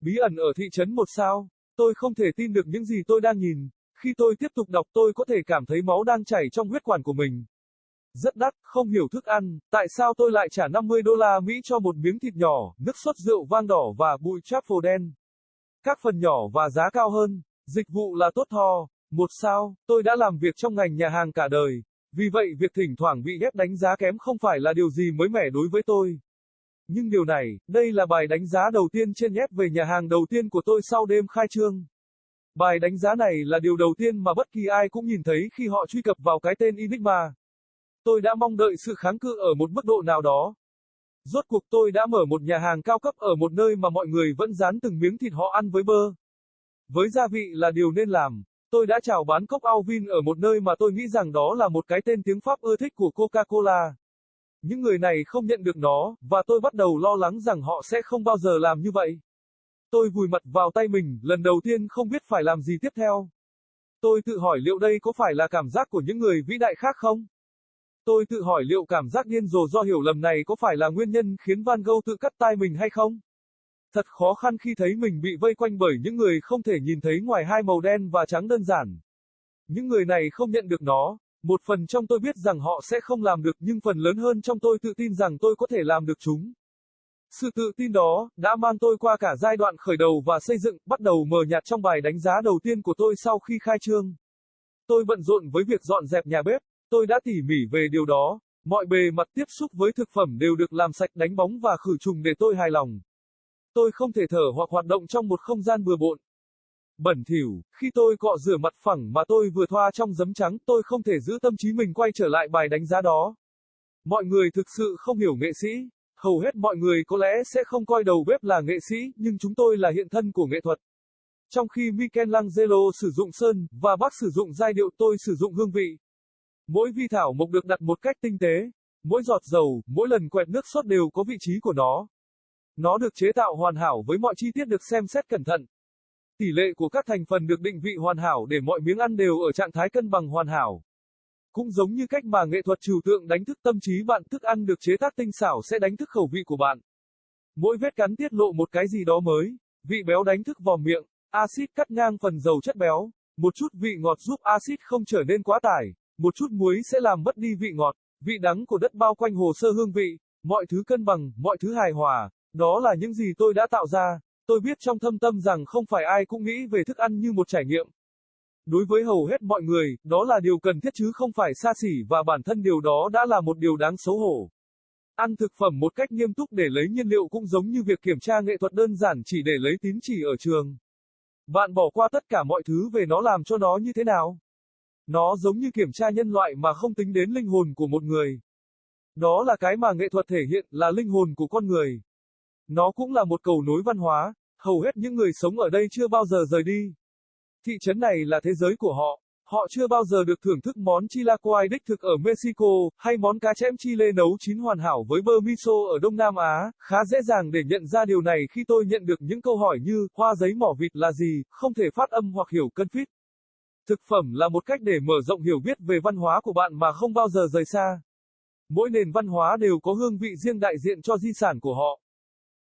Bí ẩn ở thị trấn 1 sao. Tôi không thể tin được những gì tôi đang nhìn. Khi tôi tiếp tục đọc tôi có thể cảm thấy máu đang chảy trong huyết quản của mình. Rất đắt, không hiểu thức ăn, tại sao tôi lại trả 50 đô la Mỹ cho một miếng thịt nhỏ, nước sốt rượu vang đỏ và bụi truffle đen. Các phần nhỏ và giá cao hơn. Dịch vụ là tốt ho. 1 sao, tôi đã làm việc trong ngành nhà hàng cả đời. Vì vậy việc thỉnh thoảng bị ghép đánh giá kém không phải là điều gì mới mẻ đối với tôi. Nhưng điều này, đây là bài đánh giá đầu tiên trên ép về nhà hàng đầu tiên của tôi sau đêm khai trương. Bài đánh giá này là điều đầu tiên mà bất kỳ ai cũng nhìn thấy khi họ truy cập vào cái tên Enigma. Tôi đã mong đợi sự kháng cự ở một mức độ nào đó. Rốt cuộc tôi đã mở một nhà hàng cao cấp ở một nơi mà mọi người vẫn dán từng miếng thịt họ ăn với bơ. Với gia vị là điều nên làm. Tôi đã chào bán cốc Alvin ở một nơi mà tôi nghĩ rằng đó là một cái tên tiếng Pháp ưa thích của Coca-Cola. Những người này không nhận được nó, và tôi bắt đầu lo lắng rằng họ sẽ không bao giờ làm như vậy. Tôi vùi mặt vào tay mình, lần đầu tiên không biết phải làm gì tiếp theo. Tôi tự hỏi liệu đây có phải là cảm giác của những người vĩ đại khác không? Tôi tự hỏi liệu cảm giác điên rồ do hiểu lầm này có phải là nguyên nhân khiến Van Gogh tự cắt tai mình hay không? Thật khó khăn khi thấy mình bị vây quanh bởi những người không thể nhìn thấy ngoài hai màu đen và trắng đơn giản. Những người này không nhận được nó. Một phần trong tôi biết rằng họ sẽ không làm được, nhưng phần lớn hơn trong tôi tự tin rằng tôi có thể làm được chúng. Sự tự tin đó đã mang tôi qua cả giai đoạn khởi đầu và xây dựng, bắt đầu mờ nhạt trong bài đánh giá đầu tiên của tôi sau khi khai trương. Tôi bận rộn với việc dọn dẹp nhà bếp. Tôi đã tỉ mỉ về điều đó. Mọi bề mặt tiếp xúc với thực phẩm đều được làm sạch, đánh bóng và khử trùng để tôi hài lòng. Tôi không thể thở hoặc hoạt động trong một không gian bừa bộn, bẩn thỉu. Khi tôi cọ rửa mặt phẳng mà tôi vừa thoa trong giấm trắng, tôi không thể giữ tâm trí mình quay trở lại bài đánh giá đó. Mọi người thực sự không hiểu nghệ sĩ. Hầu hết mọi người có lẽ sẽ không coi đầu bếp là nghệ sĩ, nhưng chúng tôi là hiện thân của nghệ thuật. Trong khi Michelangelo sử dụng sơn, và Bach sử dụng giai điệu, tôi sử dụng hương vị. Mỗi vi thảo mộc được đặt một cách tinh tế. Mỗi giọt dầu, mỗi lần quẹt nước sốt đều có vị trí của nó. Nó được chế tạo hoàn hảo với mọi chi tiết được xem xét cẩn thận. Tỷ lệ của các thành phần được định vị hoàn hảo để mọi miếng ăn đều ở trạng thái cân bằng hoàn hảo. Cũng giống như cách mà nghệ thuật trừu tượng đánh thức tâm trí bạn, thức ăn được chế tác tinh xảo sẽ đánh thức khẩu vị của bạn. Mỗi vết cắn tiết lộ một cái gì đó mới. Vị béo đánh thức vòm miệng. Axit cắt ngang phần dầu chất béo. Một chút vị ngọt giúp axit không trở nên quá tải. Một chút muối sẽ làm mất đi vị ngọt. Vị đắng của đất bao quanh hồ sơ hương vị. Mọi thứ cân bằng, mọi thứ hài hòa. Đó là những gì tôi đã tạo ra. Tôi biết trong thâm tâm rằng không phải ai cũng nghĩ về thức ăn như một trải nghiệm. Đối với hầu hết mọi người, đó là điều cần thiết chứ không phải xa xỉ, và bản thân điều đó đã là một điều đáng xấu hổ. Ăn thực phẩm một cách nghiêm túc để lấy nhiên liệu cũng giống như việc kiểm tra nghệ thuật đơn giản chỉ để lấy tín chỉ ở trường. Bạn bỏ qua tất cả mọi thứ về nó làm cho nó như thế nào? Nó giống như kiểm tra nhân loại mà không tính đến linh hồn của một người. Đó là cái mà nghệ thuật thể hiện, là linh hồn của con người. Nó cũng là một cầu nối văn hóa. Hầu hết những người sống ở đây chưa bao giờ rời đi. Thị trấn này là thế giới của họ. Họ chưa bao giờ được thưởng thức món chilaquil đích thực ở Mexico, hay món cá chẽm Chile nấu chín hoàn hảo với bơ miso ở Đông Nam Á. Khá dễ dàng để nhận ra điều này khi tôi nhận được những câu hỏi như, hoa giấy mỏ vịt là gì, không thể phát âm hoặc hiểu cân phít. Thực phẩm là một cách để mở rộng hiểu biết về văn hóa của bạn mà không bao giờ rời xa. Mỗi nền văn hóa đều có hương vị riêng đại diện cho di sản của họ.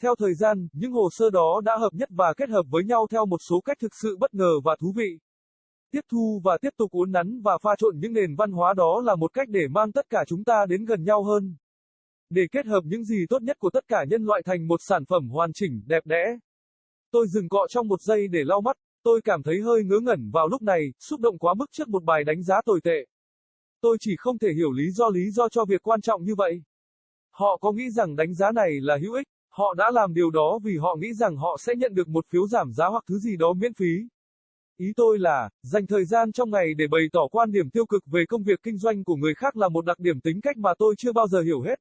Theo thời gian, những hồ sơ đó đã hợp nhất và kết hợp với nhau theo một số cách thực sự bất ngờ và thú vị. Tiếp thu và tiếp tục uốn nắn và pha trộn những nền văn hóa đó là một cách để mang tất cả chúng ta đến gần nhau hơn. Để kết hợp những gì tốt nhất của tất cả nhân loại thành một sản phẩm hoàn chỉnh, đẹp đẽ. Tôi dừng cọ trong một giây để lau mắt. Tôi cảm thấy hơi ngớ ngẩn vào lúc này, xúc động quá mức trước một bài đánh giá tồi tệ. Tôi chỉ không thể hiểu lý do cho việc quan trọng như vậy. Họ có nghĩ rằng đánh giá này là hữu ích. Họ đã làm điều đó vì họ nghĩ rằng họ sẽ nhận được một phiếu giảm giá hoặc thứ gì đó miễn phí. Ý tôi là, dành thời gian trong ngày để bày tỏ quan điểm tiêu cực về công việc kinh doanh của người khác là một đặc điểm tính cách mà tôi chưa bao giờ hiểu hết.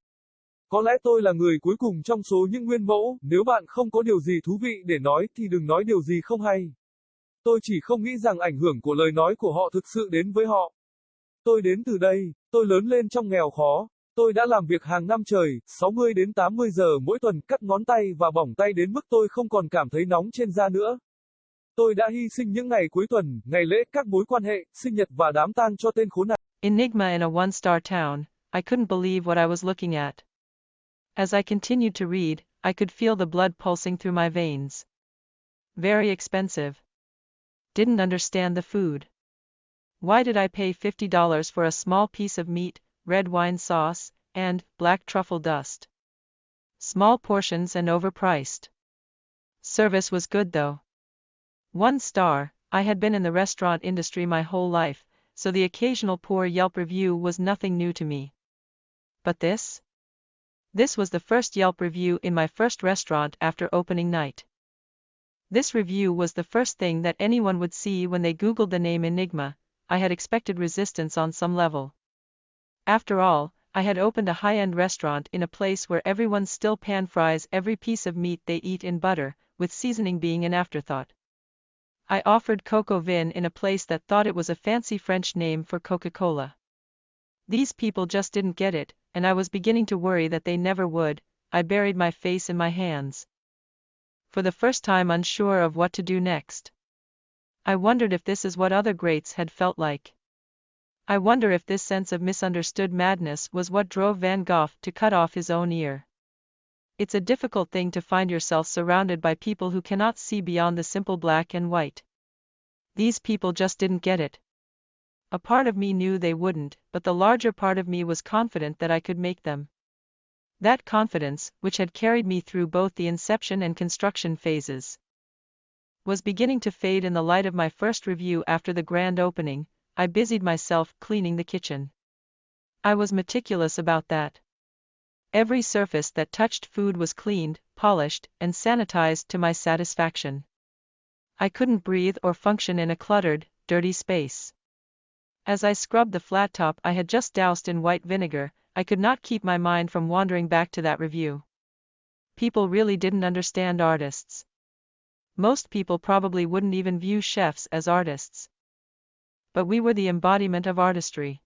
Có lẽ tôi là người cuối cùng trong số những nguyên mẫu. Nếu bạn không có điều gì thú vị để nói thì đừng nói điều gì không hay. Tôi chỉ không nghĩ rằng ảnh hưởng của lời nói của họ thực sự đến với họ. Tôi đến từ đây, tôi lớn lên trong nghèo khó. Tôi đã làm việc hàng năm trời, 60 đến 80 giờ mỗi tuần, cắt ngón tay và bỏng tay đến mức tôi không còn cảm thấy nóng trên da nữa. Tôi đã hy sinh những ngày cuối tuần, ngày lễ, các mối quan hệ, sinh nhật và đám tang cho tên khốn nạn. Enigma in a one-star town. I couldn't believe what I was looking at. As I continued to read, I could feel the blood pulsing through my veins. Very expensive. Didn't understand the food. Why did I pay $50 for a small piece of meat, red wine sauce, and black truffle dust? Small portions and overpriced. Service was good though. 1 star. I had been in the restaurant industry my whole life, so the occasional poor Yelp review was nothing new to me. But this? This was the first Yelp review in my first restaurant after opening night. This review was the first thing that anyone would see when they Googled the name Enigma. I had expected resistance on some level. After all, I had opened a high-end restaurant in a place where everyone still pan-fries every piece of meat they eat in butter, with seasoning being an afterthought. I offered coco vin in a place that thought it was a fancy French name for Coca-Cola. These people just didn't get it, and I was beginning to worry that they never would. I buried my face in my hands. For the first time unsure of what to do next. I wondered if this is what other greats had felt like. I wonder if this sense of misunderstood madness was what drove Van Gogh to cut off his own ear. It's a difficult thing to find yourself surrounded by people who cannot see beyond the simple black and white. These people just didn't get it. A part of me knew they wouldn't, but the larger part of me was confident that I could make them. That confidence, which had carried me through both the inception and construction phases, was beginning to fade in the light of my first review after the grand opening. I busied myself cleaning the kitchen. I was meticulous about that. Every surface that touched food was cleaned, polished, and sanitized to my satisfaction. I couldn't breathe or function in a cluttered, dirty space. As I scrubbed the flat top I had just doused in white vinegar, I could not keep my mind from wandering back to that review. People really didn't understand artists. Most people probably wouldn't even view chefs as artists. But we were the embodiment of artistry.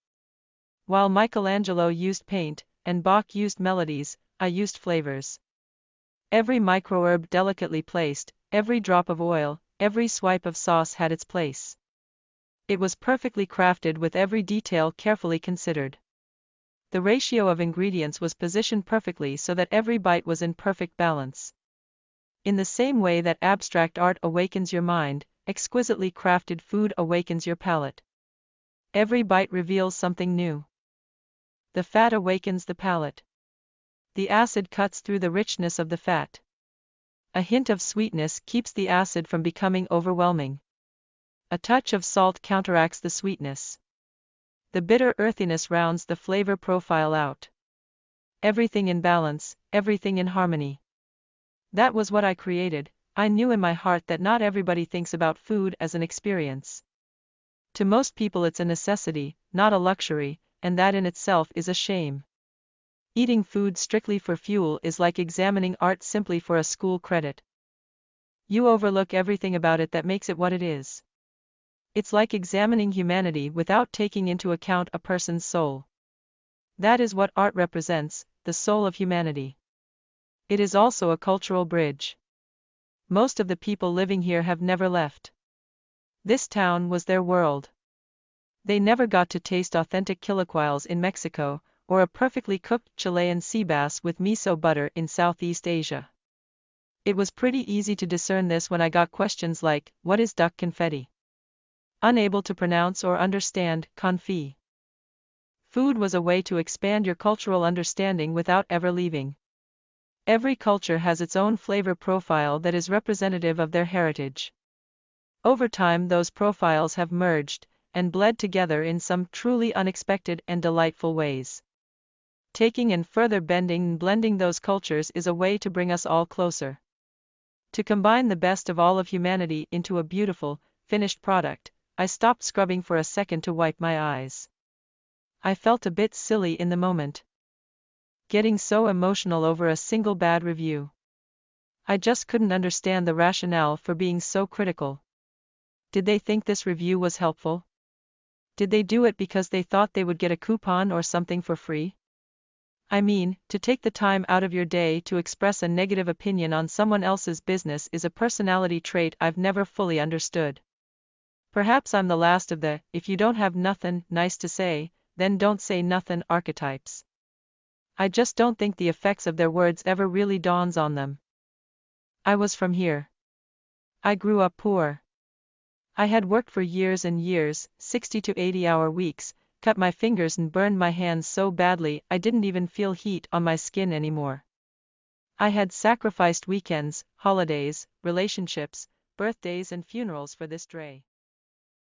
While Michelangelo used paint, and Bach used melodies, I used flavors. Every microherb delicately placed, every drop of oil, every swipe of sauce had its place. It was perfectly crafted with every detail carefully considered. The ratio of ingredients was positioned perfectly so that every bite was in perfect balance. In the same way that abstract art awakens your mind, exquisitely crafted food awakens your palate. Every bite reveals something new. The fat awakens the palate. The acid cuts through the richness of the fat. A hint of sweetness keeps the acid from becoming overwhelming. A touch of salt counteracts the sweetness. The bitter earthiness rounds the flavor profile out. Everything in balance, everything in harmony. That was what I created. I knew in my heart that not everybody thinks about food as an experience. To most people it's a necessity, not a luxury, and that in itself is a shame. Eating food strictly for fuel is like examining art simply for a school credit. You overlook everything about it that makes it what it is. It's like examining humanity without taking into account a person's soul. That is what art represents, the soul of humanity. It is also a cultural bridge. Most of the people living here have never left. This town was their world. They never got to taste authentic chilaquiles in Mexico, or a perfectly cooked Chilean sea bass with miso butter in Southeast Asia. It was pretty easy to discern this when I got questions like, "What is duck confetti?" Unable to pronounce or understand, confit. Food was a way to expand your cultural understanding without ever leaving. Every culture has its own flavor profile that is representative of their heritage. Over time those profiles have merged, and bled together in some truly unexpected and delightful ways. Taking and further bending and blending those cultures is a way to bring us all closer. To combine the best of all of humanity into a beautiful, finished product. I stopped scrubbing for a second to wipe my eyes. I felt a bit silly in the moment. Getting so emotional over a single bad review. I just couldn't understand the rationale for being so critical. Did they think this review was helpful? Did they do it because they thought they would get a coupon or something for free? I mean, to take the time out of your day to express a negative opinion on someone else's business is a personality trait I've never fully understood. Perhaps I'm the last of the, if you don't have nothing nice to say, then don't say nothing archetypes. I just don't think the effects of their words ever really dawns on them. I was from here. I grew up poor. I had worked for years and years, 60 to 80-hour weeks, cut my fingers and burned my hands so badly I didn't even feel heat on my skin anymore. I had sacrificed weekends, holidays, relationships, birthdays and funerals for this dray.